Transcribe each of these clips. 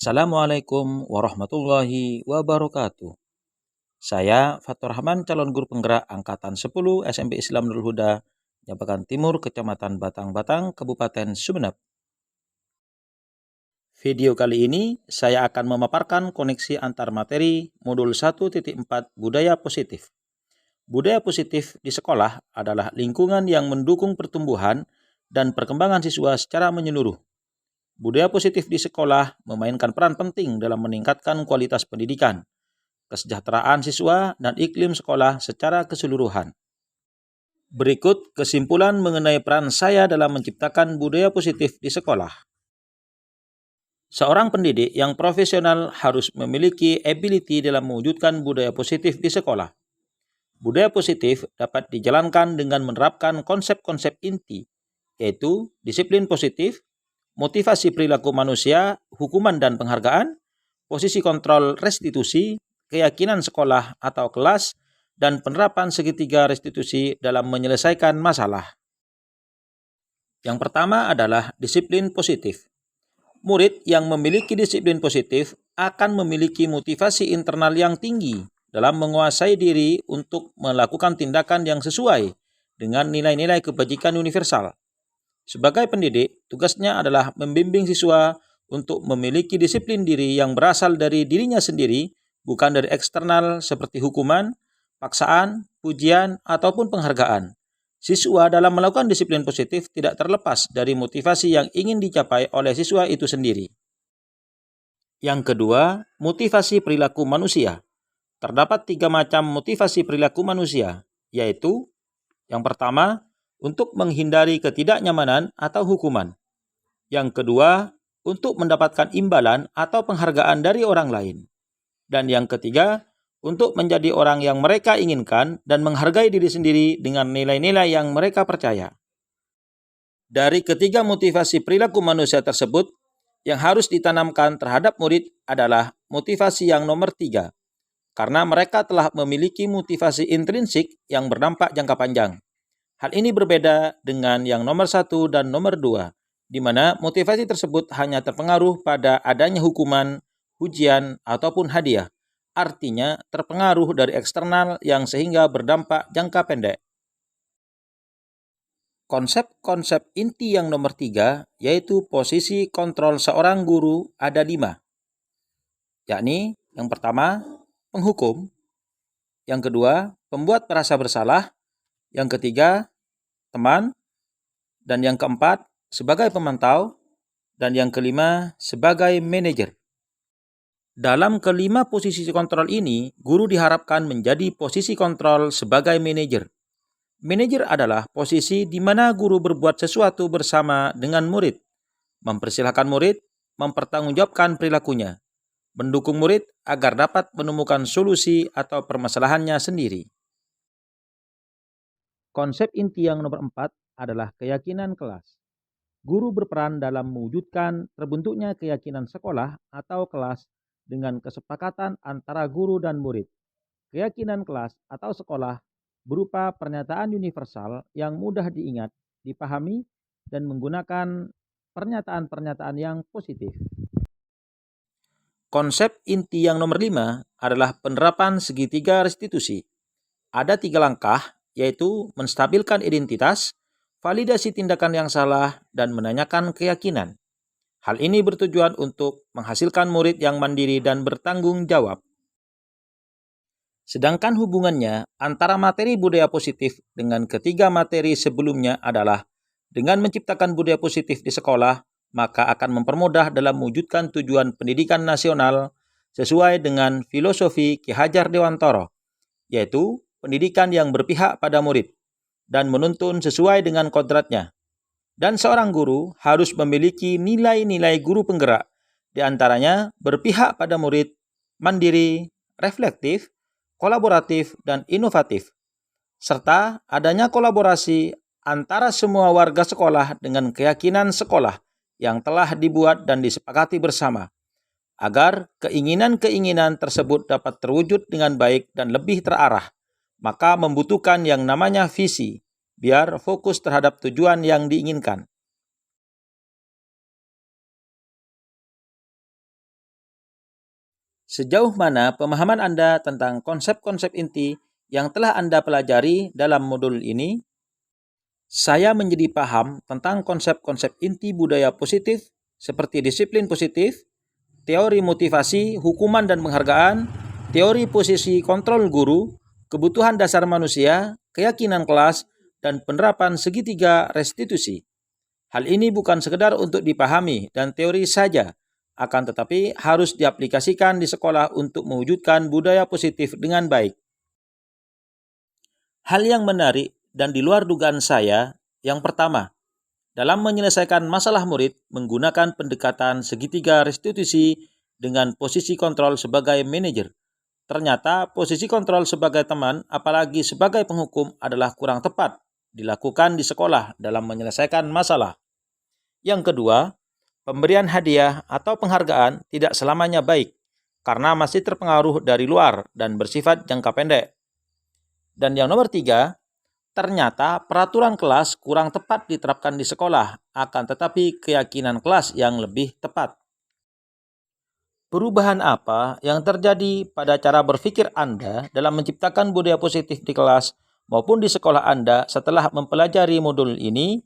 Assalamualaikum warahmatullahi wabarakatuh. Saya Fatur Rahman, calon guru penggerak Angkatan 10 SMP Islam Nurul Huda, Jabakan Timur, Kecamatan Batang-Batang, Kabupaten Sumeneb. Video kali ini saya akan memaparkan koneksi antar materi modul 1.4 Budaya Positif. Budaya positif di sekolah adalah lingkungan yang mendukung pertumbuhan dan perkembangan siswa secara menyeluruh. Budaya positif di sekolah memainkan peran penting dalam meningkatkan kualitas pendidikan, kesejahteraan siswa, dan iklim sekolah secara keseluruhan. Berikut kesimpulan mengenai peran saya dalam menciptakan budaya positif di sekolah. Seorang pendidik yang profesional harus memiliki ability dalam mewujudkan budaya positif di sekolah. Budaya positif dapat dijalankan dengan menerapkan konsep-konsep inti, yaitu disiplin positif, motivasi perilaku manusia, hukuman dan penghargaan, posisi kontrol restitusi, keyakinan sekolah atau kelas, dan penerapan segitiga restitusi dalam menyelesaikan masalah. Yang pertama adalah disiplin positif. Murid yang memiliki disiplin positif akan memiliki motivasi internal yang tinggi dalam menguasai diri untuk melakukan tindakan yang sesuai dengan nilai-nilai kebajikan universal. Sebagai pendidik, tugasnya adalah membimbing siswa untuk memiliki disiplin diri yang berasal dari dirinya sendiri, bukan dari eksternal seperti hukuman, paksaan, pujian, ataupun penghargaan. Siswa dalam melakukan disiplin positif tidak terlepas dari motivasi yang ingin dicapai oleh siswa itu sendiri. Yang kedua, motivasi perilaku manusia. Terdapat 3 macam motivasi perilaku manusia, yaitu yang pertama, untuk menghindari ketidaknyamanan atau hukuman. Yang kedua, untuk mendapatkan imbalan atau penghargaan dari orang lain. Dan yang ketiga, untuk menjadi orang yang mereka inginkan dan menghargai diri sendiri dengan nilai-nilai yang mereka percaya. Dari ketiga motivasi perilaku manusia tersebut, yang harus ditanamkan terhadap murid adalah motivasi yang nomor 3, karena mereka telah memiliki motivasi intrinsik yang berdampak jangka panjang. Hal ini berbeda dengan yang nomor 1 dan nomor 2, di mana motivasi tersebut hanya terpengaruh pada adanya hukuman, ujian, ataupun hadiah. Artinya terpengaruh dari eksternal yang sehingga berdampak jangka pendek. Konsep-konsep inti yang nomor 3, yaitu posisi kontrol seorang guru ada 5, yakni yang pertama, penghukum, yang kedua, pembuat merasa bersalah, yang ketiga, teman, dan yang keempat, sebagai pemantau, dan yang kelima, sebagai manajer. Dalam kelima posisi kontrol ini, guru diharapkan menjadi posisi kontrol sebagai manajer. Manajer adalah posisi di mana guru berbuat sesuatu bersama dengan murid, mempersilahkan murid, mempertanggungjawabkan perilakunya, mendukung murid agar dapat menemukan solusi atau permasalahannya sendiri. Konsep inti yang nomor 4 adalah keyakinan kelas. Guru berperan dalam mewujudkan terbentuknya keyakinan sekolah atau kelas dengan kesepakatan antara guru dan murid. Keyakinan kelas atau sekolah berupa pernyataan universal yang mudah diingat, dipahami, dan menggunakan pernyataan-pernyataan yang positif. Konsep inti yang nomor 5 adalah penerapan segitiga restitusi. Ada 3 langkah, yaitu menstabilkan identitas, validasi tindakan yang salah, dan menanyakan keyakinan. Hal ini bertujuan untuk menghasilkan murid yang mandiri dan bertanggung jawab. Sedangkan hubungannya antara materi budaya positif dengan ketiga materi sebelumnya adalah dengan menciptakan budaya positif di sekolah, maka akan mempermudah dalam mewujudkan tujuan pendidikan nasional sesuai dengan filosofi Ki Hajar Dewantoro, yaitu pendidikan yang berpihak pada murid dan menuntun sesuai dengan kodratnya. Dan seorang guru harus memiliki nilai-nilai guru penggerak, di antaranya berpihak pada murid, mandiri, reflektif, kolaboratif, dan inovatif, serta adanya kolaborasi antara semua warga sekolah dengan keyakinan sekolah yang telah dibuat dan disepakati bersama, agar keinginan-keinginan tersebut dapat terwujud dengan baik dan lebih terarah, maka membutuhkan yang namanya visi, biar fokus terhadap tujuan yang diinginkan. Sejauh mana pemahaman Anda tentang konsep-konsep inti yang telah Anda pelajari dalam modul ini? Saya menjadi paham tentang konsep-konsep inti budaya positif seperti disiplin positif, teori motivasi, hukuman dan penghargaan, teori posisi kontrol guru, kebutuhan dasar manusia, keyakinan kelas, dan penerapan segitiga restitusi. Hal ini bukan sekedar untuk dipahami dan teori saja, akan tetapi harus diaplikasikan di sekolah untuk mewujudkan budaya positif dengan baik. Hal yang menarik dan di luar dugaan saya, yang pertama, dalam menyelesaikan masalah murid menggunakan pendekatan segitiga restitusi dengan posisi kontrol sebagai manajer. Ternyata posisi kontrol sebagai teman, apalagi sebagai penghukum adalah kurang tepat dilakukan di sekolah dalam menyelesaikan masalah. Yang kedua, pemberian hadiah atau penghargaan tidak selamanya baik karena masih terpengaruh dari luar dan bersifat jangka pendek. Dan yang nomor tiga, ternyata peraturan kelas kurang tepat diterapkan di sekolah, akan tetapi keyakinan kelas yang lebih tepat. Perubahan apa yang terjadi pada cara berpikir Anda dalam menciptakan budaya positif di kelas maupun di sekolah Anda setelah mempelajari modul ini?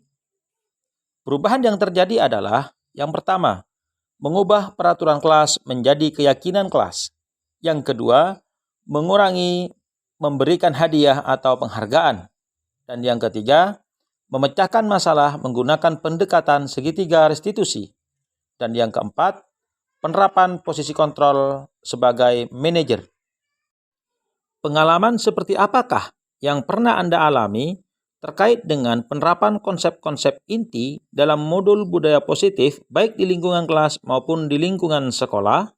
Perubahan yang terjadi adalah, yang pertama, mengubah peraturan kelas menjadi keyakinan kelas. Yang kedua, mengurangi memberikan hadiah atau penghargaan. Dan yang ketiga, memecahkan masalah menggunakan pendekatan segitiga restitusi. Dan yang keempat, penerapan posisi kontrol sebagai manajer. Pengalaman seperti apakah yang pernah Anda alami terkait dengan penerapan konsep-konsep inti dalam modul budaya positif baik di lingkungan kelas maupun di lingkungan sekolah?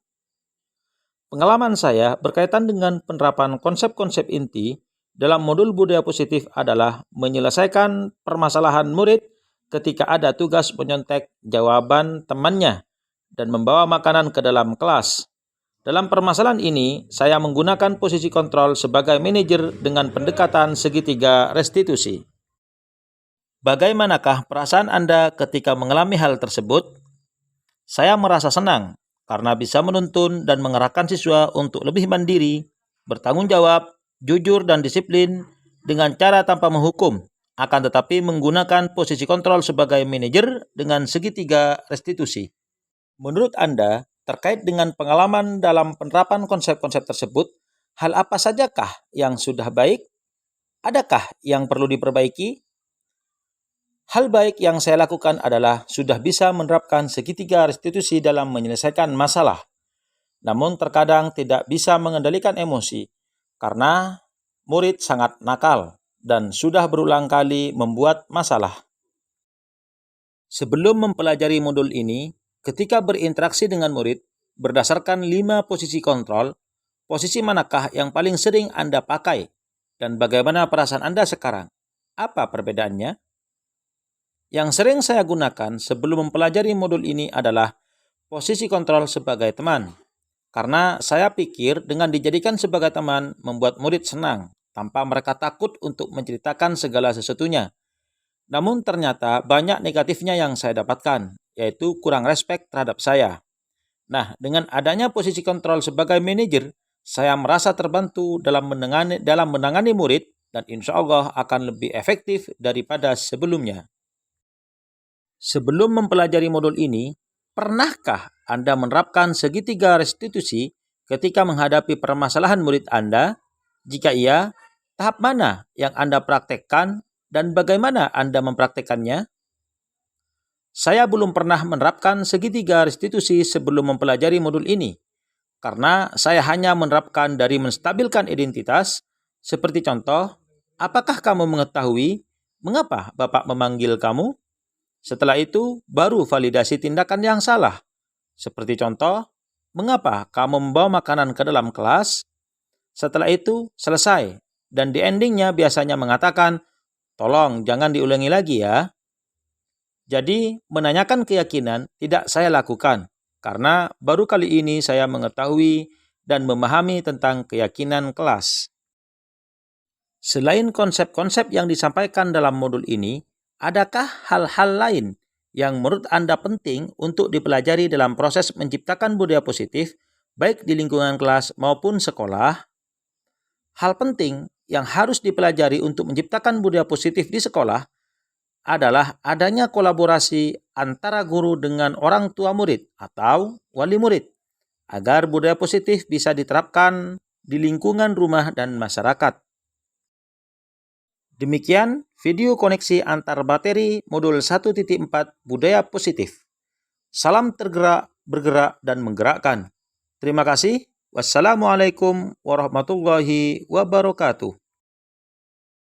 Pengalaman saya berkaitan dengan penerapan konsep-konsep inti dalam modul budaya positif adalah menyelesaikan permasalahan murid ketika ada tugas menyontek jawaban temannya dan membawa makanan ke dalam kelas. Dalam permasalahan ini, saya menggunakan posisi kontrol sebagai manajer dengan pendekatan segitiga restitusi. Bagaimanakah perasaan Anda ketika mengalami hal tersebut? Saya merasa senang karena bisa menuntun dan mengarahkan siswa untuk lebih mandiri, bertanggung jawab, jujur dan disiplin dengan cara tanpa menghukum, akan tetapi menggunakan posisi kontrol sebagai manajer dengan segitiga restitusi. Menurut Anda, terkait dengan pengalaman dalam penerapan konsep-konsep tersebut, hal apa sajakah yang sudah baik? Adakah yang perlu diperbaiki? Hal baik yang saya lakukan adalah sudah bisa menerapkan segitiga restitusi dalam menyelesaikan masalah. Namun terkadang tidak bisa mengendalikan emosi karena murid sangat nakal dan sudah berulang kali membuat masalah. Sebelum mempelajari modul ini, ketika berinteraksi dengan murid, berdasarkan 5 posisi kontrol, posisi manakah yang paling sering Anda pakai dan bagaimana perasaan Anda sekarang? Apa perbedaannya? Yang sering saya gunakan sebelum mempelajari modul ini adalah posisi kontrol sebagai teman. Karena saya pikir dengan dijadikan sebagai teman membuat murid senang tanpa mereka takut untuk menceritakan segala sesuatunya. Namun ternyata banyak negatifnya yang saya dapatkan, yaitu kurang respek terhadap saya. Nah, dengan adanya posisi kontrol sebagai manajer, saya merasa terbantu dalam menangani murid dan insya Allah akan lebih efektif daripada sebelumnya. Sebelum mempelajari modul ini, pernahkah Anda menerapkan segitiga restitusi ketika menghadapi permasalahan murid Anda? Jika iya, tahap mana yang Anda praktekkan dan bagaimana Anda mempraktekkannya? Saya belum pernah menerapkan segitiga restitusi sebelum mempelajari modul ini, karena saya hanya menerapkan dari menstabilkan identitas, seperti contoh, apakah kamu mengetahui mengapa Bapak memanggil kamu? Setelah itu, baru validasi tindakan yang salah. Seperti contoh, mengapa kamu membawa makanan ke dalam kelas? Setelah itu, selesai. Dan di endingnya biasanya mengatakan, tolong jangan diulangi lagi ya. Jadi, menanyakan keyakinan tidak saya lakukan, karena baru kali ini saya mengetahui dan memahami tentang keyakinan kelas. Selain konsep-konsep yang disampaikan dalam modul ini, adakah hal-hal lain yang menurut Anda penting untuk dipelajari dalam proses menciptakan budaya positif, baik di lingkungan kelas maupun sekolah. Hal penting yang harus dipelajari untuk menciptakan budaya positif di sekolah adalah adanya kolaborasi antara guru dengan orang tua murid atau wali murid, agar budaya positif bisa diterapkan di lingkungan rumah dan masyarakat. Demikian video koneksi antar materi modul 1.4 Budaya Positif. Salam tergerak, bergerak, dan menggerakkan. Terima kasih. Wassalamualaikum warahmatullahi wabarakatuh.